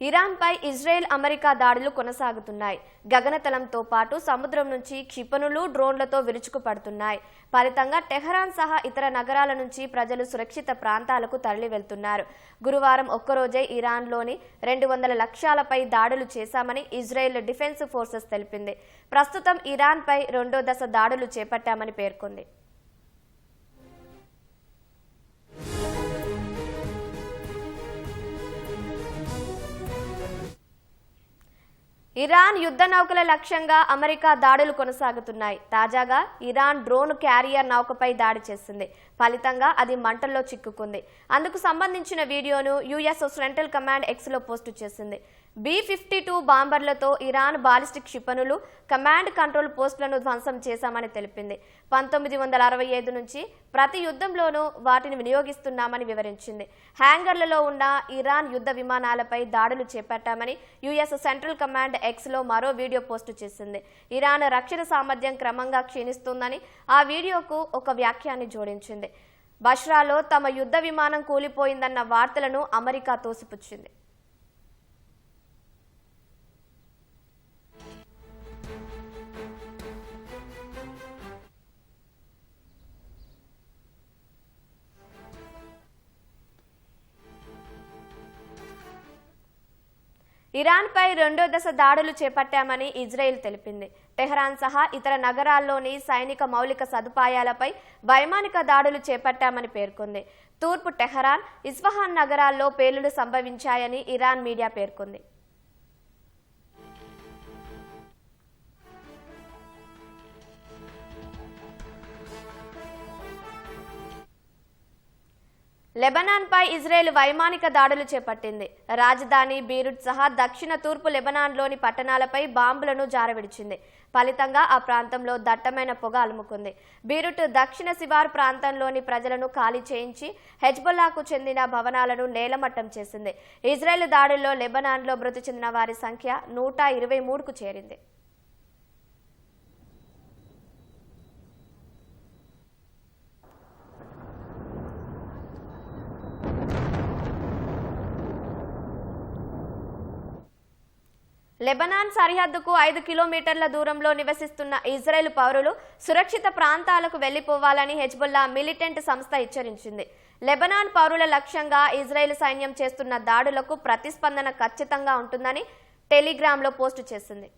ఇరాన్పై Israel America దాడులు కొనసాగుతున్నాయి. గగనతలంతో పాటు సముద్రం నుంచి క్షిపణులు డ్రోన్లతో విరుచుకుపడుతున్నాయి. ఫలితంగా టెహరాన్ సహా ఇతర నగరాల నుంచి ప్రజలు సురక్షిత ప్రాంతాలకు తరలి వెళ్తున్నారు. గురువారం ఒక్కరోజే ఇరాన్లోని 200 లక్ష్యాలపై దాడులు చేశామని ఇజ్రాయెల్ డిఫెన్స్ ఫోర్సెస్ తెలిపింది. ప్రస్తుతం ఇరాన్పై రెండో దశ దాడులు చేపట్టామని పేర్కొంది. ఇరాన్ యుద్ధ నౌకల లక్ష్యంగా అమెరికా దాడులు కొనసాగుతున్నాయి. తాజాగా ఇరాన్ డ్రోన్ క్యారియర్ నౌకపై దాడి చేసింది. ఫలితంగా అది మంటల్లో చిక్కుకుంది. అందుకు సంబంధించిన వీడియోను యుఎస్ సెంట్రల్ కమాండ్ ఎక్స్లో పోస్టు చేసింది. B-52 బాంబర్లతో ఇరాన్ బాలిస్టిక్ క్షిపణులు కమాండ్ కంట్రోల్ పోస్టులను ధ్వంసం చేశామని తెలిపింది. 1965 నుంచి ప్రతి యుద్ధంలోనూ వాటిని వినియోగిస్తున్నామని వివరించింది. హ్యాంగర్లలో ఉన్న ఇరాన్ యుద్ధ విమానాలపై దాడులు చేపట్టామని యుఎస్ సెంట్రల్ కమాండ్ ఎక్స్లో మరో వీడియో పోస్టు చేసింది. ఇరాన్ రక్షణ సామర్థ్యం క్రమంగా క్షీణిస్తోందని ఆ వీడియోకు ఒక వ్యాఖ్యాన్ని జోడించింది. బష్రాలో తమ యుద్ధ విమానం కూలిపోయిందన్న వార్తలను అమెరికా తోసిపుచ్చింది. ఇరాన్పై రెండో దశ దాడులు చేపట్టామని ఇజ్రాయెల్ తెలిపింది. టెహరాన్ సహా ఇతర నగరాల్లోని సైనిక మౌలిక సదుపాయాలపై వైమానిక దాడులు చేపట్టామని పేర్కొంది. తూర్పు టెహరాన్, ఇస్ఫహాన్ నగరాల్లో పేలుళ్లు సంభవించాయని ఇరాన్ మీడియా పేర్కొంది. లెబనాన్పై ఇజ్రాయెల్ వైమానిక దాడులు చేపట్టింది. రాజధాని బీరుట్ సహా దక్షిణ తూర్పు లెబనాన్లోని పట్టణాలపై బాంబులను జారవిడిచింది. ఫలితంగా ఆ ప్రాంతంలో దట్టమైన పొగ అలుముకుంది. బీరుట్ దక్షిణ శివారు ప్రాంతంలోని ప్రజలను ఖాళీ చేయించి హెజ్బొల్లాకు చెందిన భవనాలను నేలమట్టం చేసింది. ఇజ్రాయెల్ దాడుల్లో లెబనాన్లో మృతి చెందిన వారి సంఖ్య 123కు చేరింది. లెబనాన్ సరిహద్దుకు 5 కిలోమీటర్ల దూరంలో నివసిస్తున్న ఇజ్రాయెల్ పౌరులు సురక్షిత ప్రాంతాలకు వెళ్లిపోవాలని హెజ్బొల్లా మిలిటెంట్ సంస్థ హెచ్చరించింది. లెబనాన్ పౌరుల లక్ష్యంగా ఇజ్రాయెల్ సైన్యం చేస్తున్న దాడులకు ప్రతిస్పందన ఖచ్చితంగా ఉంటుందని టెలిగ్రామ్లో పోస్టు చేసింది.